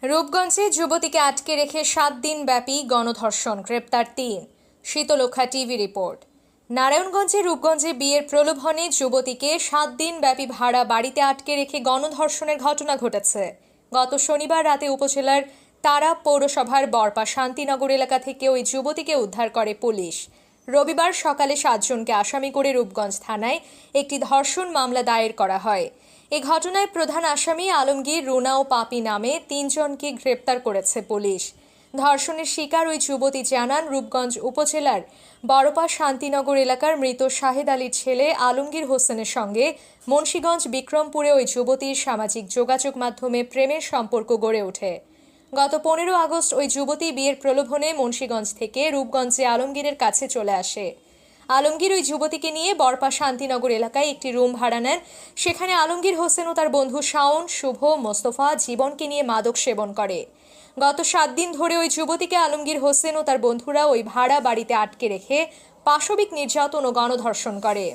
রূপগঞ্জে যুবতীকে আটকে রেখে 7 দিন ব্যাপী গণধর্ষণ, গ্রেপ্তার 3। Shitalakshya TV report. নারায়ণগঞ্জে রূপগঞ্জে বিয়ের প্রলোভনে যুবতীকে 7 দিন ব্যাপী ভাড়া বাড়িতে আটকে রেখে গণধর্ষণের ঘটনা ঘটেছে। গত শনিবার রাতে উপজেলার তারা পৌরসভার বরপা শান্তিনগর এলাকা থেকে ওই যুবতীকে উদ্ধার করে পুলিশ। রবিবার সকালে 7 জনকে আসামি করে রূপগঞ্জ থানায় একটি ধর্ষণ মামলা দায়ের করা হয়। এই ঘটনায় প্রধান আসামি আলমগীর, রুনা ও পাপি নামে 3 জনকে গ্রেপ্তার করেছে পুলিশ। ধর্ষণের শিকার ওই যুবতী জানান, রূপগঞ্জ উপজেলার বরপা শান্তিনগর এলাকার মৃত শাহেদ আলীর ছেলে আলমগীর হোসেনের সঙ্গে মুন্সিগঞ্জ বিক্রমপুরে ওই যুবতীর সামাজিক যোগাযোগ মাধ্যমে প্রেমের সম্পর্ক গড়ে ওঠে। গত 15 আগস্ট ওই যুবতী বিয়ের প্রলোভনে মুন্সিগঞ্জ থেকে রূপগঞ্জে আলমগীরের কাছে চলে আসে। আলমগীর ওই যুবতীকে নিয়ে বরপা শান্তিনগর এলাকায় একটি রুম ভাড়া নেন। সেখানে আলমগীর হোসেন ও তার বন্ধু শাওন, শুভ, মোস্তফা জীবনকে নিয়ে মাদক সেবন করে। গত 7 দিন ধরে ওই যুবতীকে আলমগীর হোসেন ও তার বন্ধুরা ওই ভাড়া বাড়িতে আটকে রেখে পাশবিক নির্যাতন ও গণধর্ষণ করে।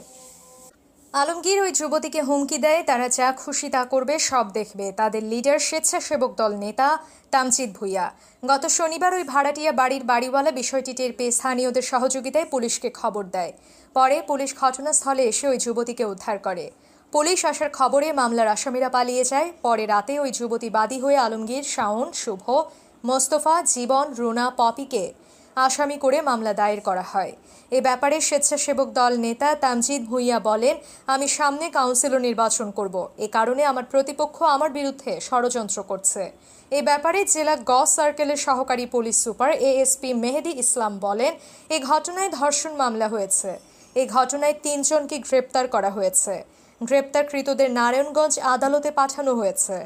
আলমগীর ওই যুবতীকে হুমকি দেয়, তারা যা খুশি তা করবে, সব দেখবে। তাদের লিডার স্বেচ্ছাসেবক দল নেতা তামজিদ ভুঁইয়া। গত শনিবার ওই ভাড়াটিয়া বাড়ির বাড়িওয়ালা বিষয়টি টের পেয়ে স্থানীয়দের সহযোগিতায় পুলিশকে খবর দেয়। পরে পুলিশ ঘটনাস্থলে এসে ওই যুবতীকে উদ্ধার করে। পুলিশ আসার খবরে মামলার আসামিরা পালিয়ে যায়। পরে রাতে ওই যুবতী বাদী হয়ে আলমগীর, শাওন, শুভ, মোস্তফা, জীবন, রুনা, পপিকে আসামি করে মামলা দায়ের করা হয়। এ ব্যাপারে স্বেচ্ছাসেবক দল নেতা তামজিদ ভুঁইয়া বলেন, আমি সামনে কাউন্সিলর নির্বাচন করব, এ কারণে আমার প্রতিপক্ষ আমার বিরুদ্ধে ষড়যন্ত্র করছে। এ ব্যাপারে জেলা গ সার্কেলের সহকারী পুলিশ সুপার এএসপি মেহেদি ইসলাম বলেন, এ ঘটনায় ধর্ষণ মামলা হয়েছে। এই ঘটনায় 3 জনকে গ্রেপ্তার করা হয়েছে। গ্রেপ্তারকৃতদের নারায়ণগঞ্জ আদালতে পাঠানো হয়েছে।